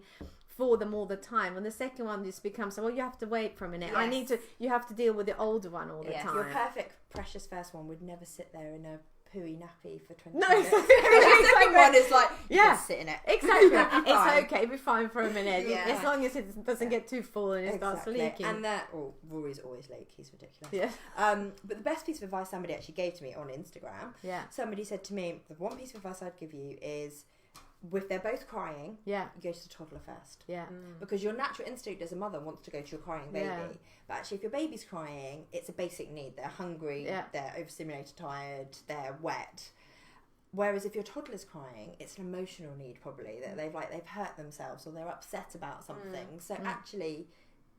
for them all the time. And the second one just becomes, well, you have to wait for a minute. Yes. You have to deal with the older one all the time. Your perfect, precious first one would never sit there in a pooey nappy for 20 No, minutes. the second one is like, you can sit in it. Exactly. It's okay, be fine for a minute. As long as it doesn't get too full and it starts leaking. And Rory's always leak, he's ridiculous. Yeah. But the best piece of advice somebody actually gave to me on Instagram, somebody said to me, the one piece of advice I'd give you is, if they're both crying, you go to the toddler first. Yeah. Because your natural instinct as a mother wants to go to your crying baby. Yeah. But actually, if your baby's crying, it's a basic need. They're hungry, they're overstimulated, tired, they're wet. Whereas if your toddler's crying, it's an emotional need probably, that they've hurt themselves or they're upset about something. So actually,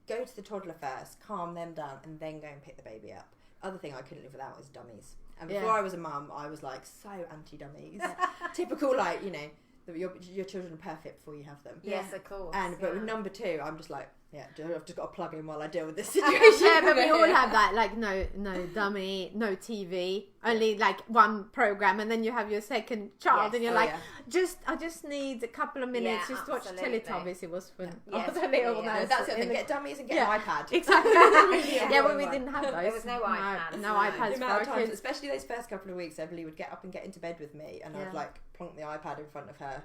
go to the toddler first, calm them down, and then go and pick the baby up. Other thing I couldn't live without was dummies. And before I was a mum, I was like so anti-dummies. Typical, like, you know, your children are perfect before you have them. Yes, of course. But with number 2, I'm just like, I've just got to plug in while I deal with this situation. Yeah, but we all have that, like, no dummy, no TV, only like one program, and then you have your second child, and you're I just need a couple of minutes just to watch Teletubbies. It was fun. That's it. Then get dummies and get an iPad. Exactly. Well, we didn't have those. There was no iPads. No iPads the for our times, kids. especially those first couple of weeks, Emily would get up and get into bed with me, and I'd like plonk the iPad in front of her.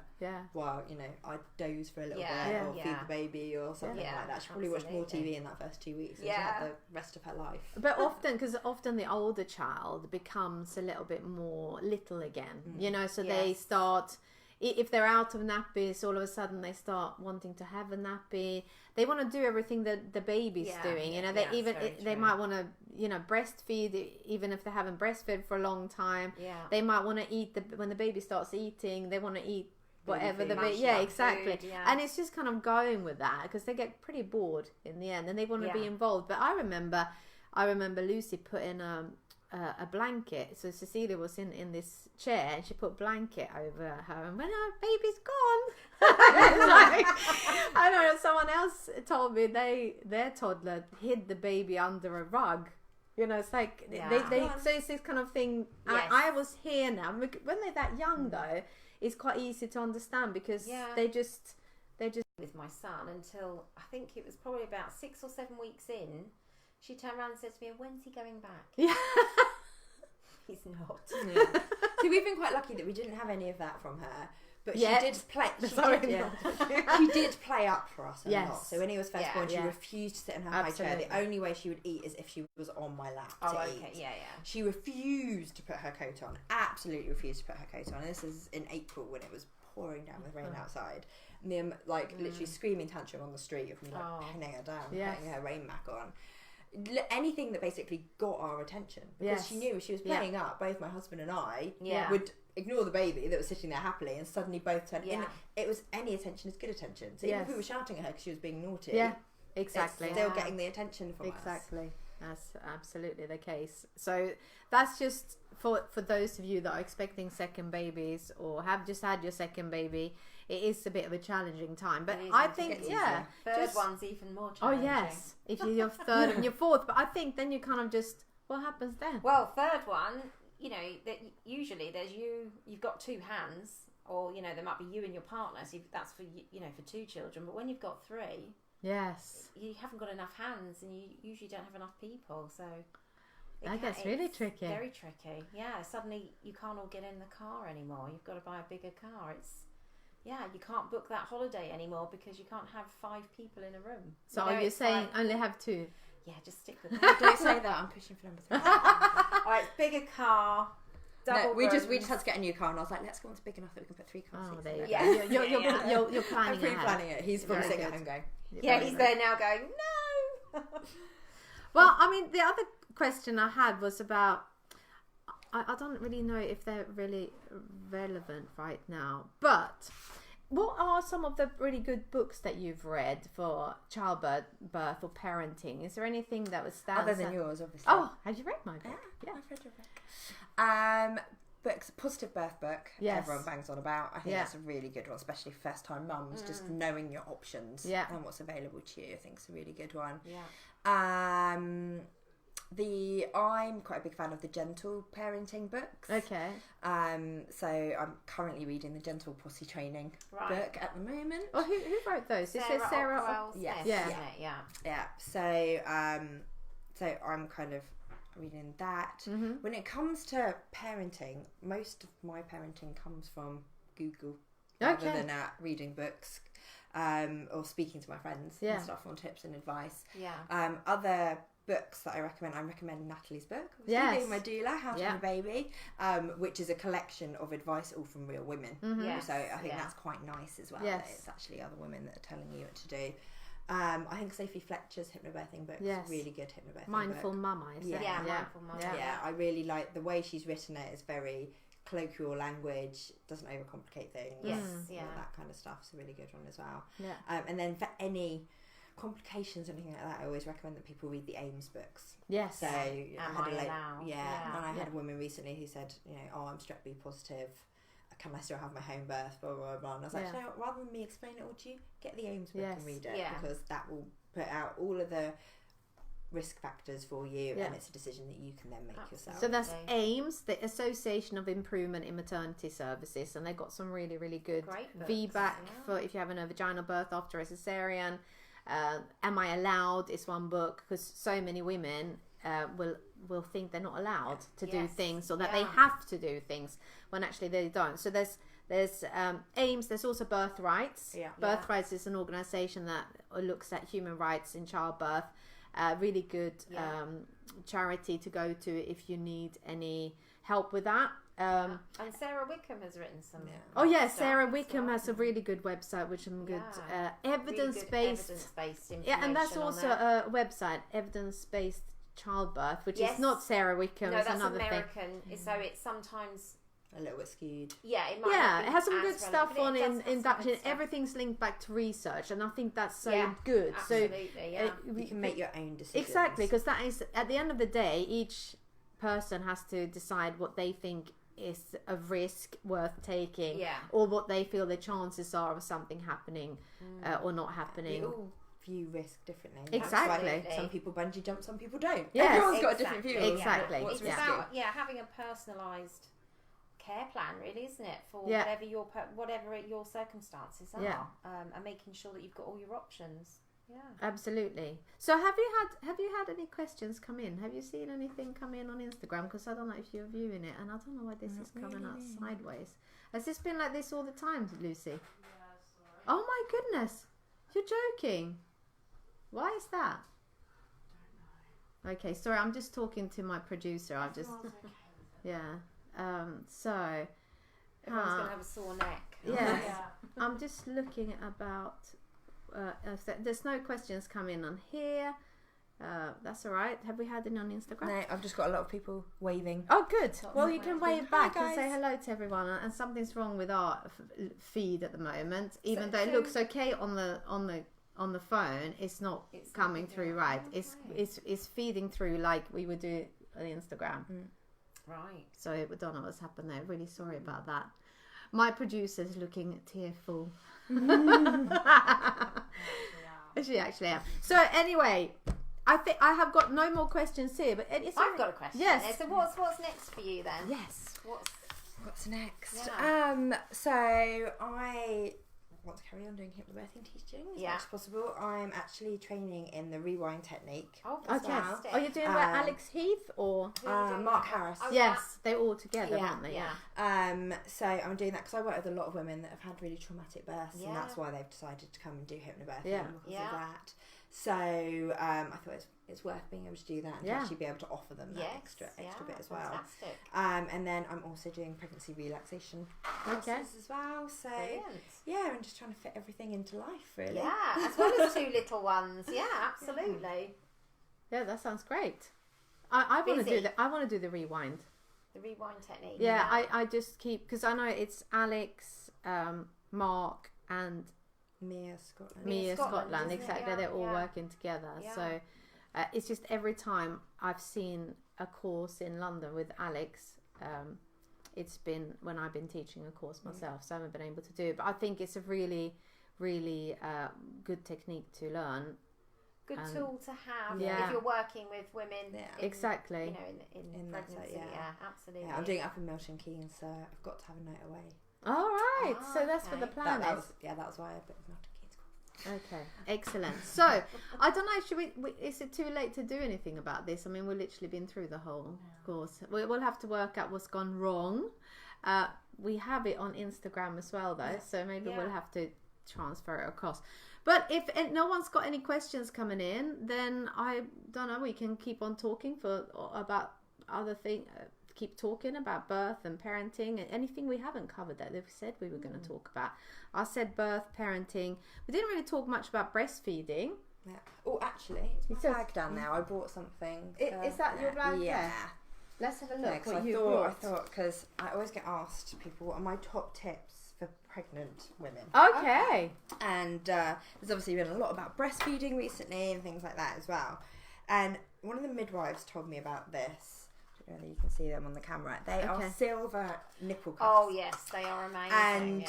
While, you know, I'd doze for a little bit or feed the baby or something like that. She probably watched more TV in that first 2 weeks than she had the rest of her life. But because often the older child becomes a little bit more little again, you know, so they start, if they're out of nappies, all of a sudden they start wanting to have a nappy. They want to do everything that the baby's doing, you know, they might want to, you know, breastfeed, even if they haven't breastfed for a long time. They might want to eat, when the baby starts eating, they want to eat whatever the baby, exactly. Food, and it's just kind of going with that, because they get pretty bored in the end and they want to be involved. But I remember Lucy put in a blanket, so Cecilia was in this chair and she put a blanket over her, and when our baby's gone, like, I don't know, someone else told me their toddler hid the baby under a rug. You know, it's like so it's this kind of thing. I was here now. When they're that young though, it's quite easy to understand, because they just with my son until I think it was probably about 6 or 7 weeks in. She turned around and said to me, "When's he going back?" Yeah. He's not. Yeah. So we've been quite lucky that we didn't have any of that from her. But she did play. She did play up for us a lot. So when he was first born, she refused to sit in her high chair. The only way she would eat is if she was on my lap to eat. She refused to put her coat on. Absolutely refused to put her coat on. And this is in April when it was pouring down with rain outside. And me, literally screaming tantrum on the street of me pinning her down, putting her rain mac on. Anything that basically got our attention, because she knew if she was playing up, both my husband and I would ignore the baby that was sitting there happily and suddenly both turned in. It was any attention is good attention. So even if we were shouting at her because she was being naughty, exactly, it's still getting the attention from us. Exactly, that's absolutely the case. So that's just for those of you that are expecting second babies or have just had your second baby. It is a bit of a challenging time, but I think third one's even more challenging. Oh yes, if you're your third and your fourth, but I think then you kind of just, what happens then? Well, third one, you know, that usually there's you've got two hands, or you know there might be you and your partner. So that's for for two children. But when you've got three, you haven't got enough hands, and you usually don't have enough people. So that gets really tricky. Very tricky. Yeah, suddenly you can't all get in the car anymore. You've got to buy a bigger car. You can't book that holiday anymore because you can't have 5 people in a room. So you're saying only have 2? Yeah, just stick with that. Don't say that. I'm pushing for number 3. All right, bigger car. We just had to get a new car, and I was like, let's go on to big enough that we can put 3 cars. Oh, there you go. You're planning. I'm pre-planning it. He's probably sitting at home going. He's there now going no. Well, I mean, the other question I had was about. I don't really know if they're really relevant right now, but what are some of the really good books that you've read for childbirth or parenting? Is there anything that was stands other than yours, obviously? Oh, have you read my book? Yeah, I've read your book. Books, Positive Birth book. Yes. Everyone bangs on about. I think that's a really good one, especially for first-time mums. Just knowing your options and what's available to you, I think is a really good one. Yeah. I'm quite a big fan of the Gentle Parenting books. Okay. So I'm currently reading the Gentle Potty Training book at the moment. Well, who wrote those? Is it Sarah? Yeah. So I'm kind of reading that. Mm-hmm. When it comes to parenting, most of my parenting comes from Google rather than reading books. Or speaking to my friends and stuff on tips and advice. Other books that I recommend Natalie's book, being my doula, How to Have a Baby, which is a collection of advice all from real women. So I think that's quite nice as well. That it's actually other women that are telling you what to do. I think Sophie Fletcher's hypnobirthing book is a really good hypnobirthing Mindful book. Mama, is it? Mindful Mama. Yeah, I really like the way she's written it. It's very colloquial language, doesn't overcomplicate things. All that kind of stuff. It's a really good one as well. And then for any complications or anything like that, I always recommend that people read the AIMS books. Yes. So I had a woman recently who said, I'm strep B positive, can I still have my home birth, blah blah blah, and I was like, rather than me explain it all to you, get the AIMS book and read it, because that will put out all of the risk factors for you, and it's a decision that you can then make yourself. So that's AIMS, the Association of Improvement in Maternity Services, and they've got some really, really good feedback for if you're having a vaginal birth after a cesarean. Am I Allowed is one book, because so many women will think they're not allowed to do things, or that they have to do things when actually they don't. So there's There's AIMS. There's also BirthRights. Yeah. BirthRights is an organisation that looks at human rights in childbirth. Really good charity to go to if you need any help with that. And Sarah Wickham has written some. Yeah. Oh yeah, Sarah Wickham has a really good website, which I'm good evidence-based. Information. Yeah, and that's also a website, evidence-based childbirth, which is not Sarah Wickham. No, it's that's another American. thing. So it's sometimes a little bit skewed. Yeah, it might. Yeah, it has some good stuff on in induction. Everything's linked back to research, and I think that's so good. Absolutely, so you can make your own decisions. Exactly, because that is at the end of the day, each person has to decide what they think is a risk worth taking, or what they feel the chances are of something happening or not happening. We all view risk differently. Exactly. Some people bungee jump, some people don't. Yes. Everyone's got a different view. Exactly. What's it's about having a personalised care plan, really, isn't it, for whatever your circumstances are, and making sure that you've got all your options. Yeah, absolutely. So have you had any questions come in? Have you seen anything come in on Instagram? Because I don't know if you're viewing it, and I don't know why this is coming out sideways. Has this been like this all the time, Lucy? Yes. Oh my goodness, you're joking. Why is that? Don't know. Okay, sorry, I'm just talking to my producer. I've just so everyone's gonna have a sore neck. Yes. I'm just looking about. There's no questions coming on here. That's all right. Have we had any on Instagram? No, I've just got a lot of people waving. Oh, good. Well, you can wave back Hi, and say hello to everyone. And something's wrong with our feed at the moment. Even though it looks okay on the phone, it's not coming through right. It's feeding through like we would do on Instagram. Right. So I don't know what's happened there. Really sorry about that. My producer's looking tearful. She actually am. So anyway, I think I have got no more questions here. But I've got a question. Yes. So what's next for you then? Yes. What's next? Yeah. So I want to carry on doing hypnobirthing teaching as much as possible. I'm actually training in the rewind technique. Oh, fantastic. Are you doing with Alex Heath or Mark Harris? Oh, yes, they're all together, aren't they? Yeah. So I'm doing that because I work with a lot of women that have had really traumatic births, and that's why they've decided to come and do hypnobirthing because of that. So I thought it's worth being able to do that and to actually be able to offer them that extra bit as well. Fantastic. And then I'm also doing pregnancy relaxation classes as well. So I'm just trying to fit everything into life, really. Yeah, as well as 2 little ones. Yeah, absolutely. Yeah, that sounds great. I want to do that. I want to do the rewind. The rewind technique. Yeah, I just keep because I know it's Alex, Mark, and Mia Scotland. Exactly, they're all working together. So it's just every time I've seen a course in London with Alex, it's been when I've been teaching a course myself, so I haven't been able to do it. But I think it's a really, really good technique to learn. Good tool to have if you're working with women. Exactly. You know, in pregnancy. Absolutely. Yeah, I'm doing it up in Milton Keynes, so I've got to have a night away. All right, so that's what the plan is. That was why I picked Milton Keynes. Okay, excellent. So I don't know. Should we? Is it too late to do anything about this? I mean, we've literally been through the whole course. We'll have to work out what's gone wrong. We have it on Instagram as well, though, so maybe we'll have to transfer it across. But if no one's got any questions coming in, then I don't know. We can keep on talking about other things. Keep talking about birth and parenting and anything we haven't covered that they've said we were going to talk about. I said birth, parenting. We didn't really talk much about breastfeeding. Yeah. Oh, actually, it's my bag down there. I bought something. Is that your bag? Yeah. Let's have a look. I thought because I always get asked people what are my top tips for pregnant women. Okay. And there's obviously been a lot about breastfeeding recently and things like that as well. And one of the midwives told me about this. Really, you can see them on the camera. They are silver nipple cuffs. Oh yes, they are amazing. And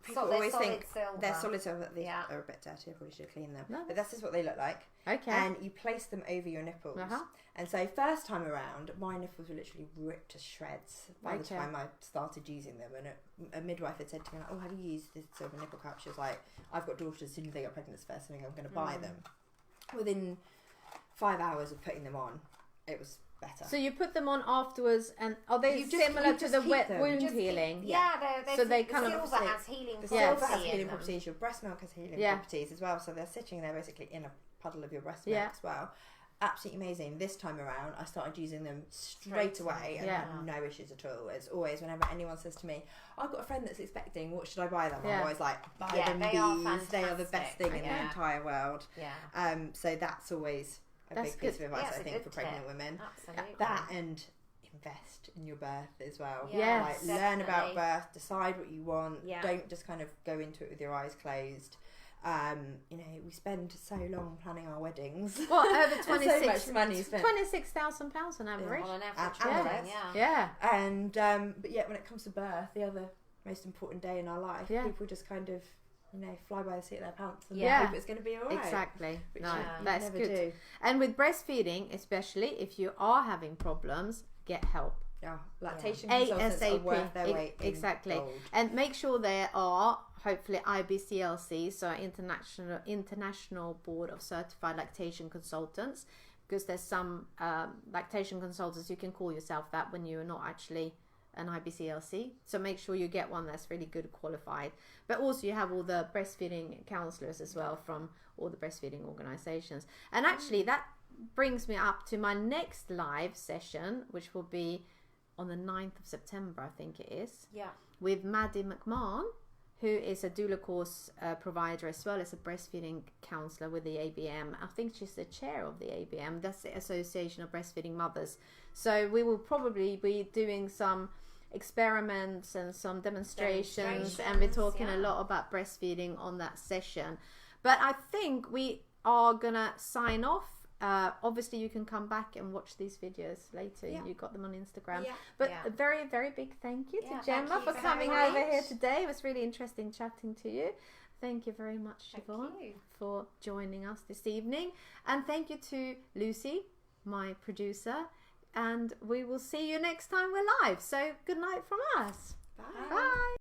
people always think they're solid silver. They're a bit dirty. I probably should clean them. No, but this is what they look like. Okay. And you place them over your nipples. And so first time around, my nipples were literally ripped to shreds by the time I started using them. And a midwife had said to me, like, "Oh, have you used this silver nipple cup?" She was like, "I've got daughters. As soon as they get pregnant, it's the first thing I'm going to buy them." Within 5 hours of putting them on, it was better. So you put them on afterwards, and are they similar to the wet wound healing? So they kind of silver has healing. The silver has healing properties. Your breast milk has healing properties as well. So they're sitting there basically in a puddle of your breast milk as well. Absolutely amazing. This time around, I started using them straight away and had no issues at all. As always, whenever anyone says to me, "I've got a friend that's expecting, what should I buy them?" I'm always like, "Buy them these. They are the best thing in the entire world." So that's always a big piece of advice, I think, for pregnant women. Absolutely. That and invest in your birth as well. Yes, like learn about birth, decide what you want. Don't just kind of go into it with your eyes closed. We spend so long planning our weddings. Well, over so much money spent. £26,000 on average. On an average, And but yet, when it comes to birth, the other most important day in our life, people just kind of fly by the seat of their pants and hope it's going to be all right. Exactly. Which that's good. Do. And with breastfeeding, especially if you are having problems, get help. Lactation consultants are worth their weight in gold. And make sure there are hopefully IBCLC, so International Board of Certified Lactation Consultants, because there's some lactation consultants, you can call yourself that when you're not actually an IBCLC. So make sure you get one that's really good qualified. But also you have all the breastfeeding counsellors as well from all the breastfeeding organisations. And actually that brings me up to my next live session, which will be on the 9th of September, I think it is. With Maddie McMahon, who is a doula course provider as well as a breastfeeding counsellor with the ABM. I think she's the chair of the ABM. That's the Association of Breastfeeding Mothers. So we will probably be doing some experiments and some demonstrations and we're talking a lot about breastfeeding on that session. But I think we are going to sign off. Obviously you can come back and watch these videos later. You got them on Instagram. But a very, very big thank you to Jemma for coming over here today. It was really interesting chatting to you. Thank you very much, Siobhan, for joining us this evening. And thank you to Lucy, my producer. And we will see you next time we're live. So good night from us. Bye. Bye.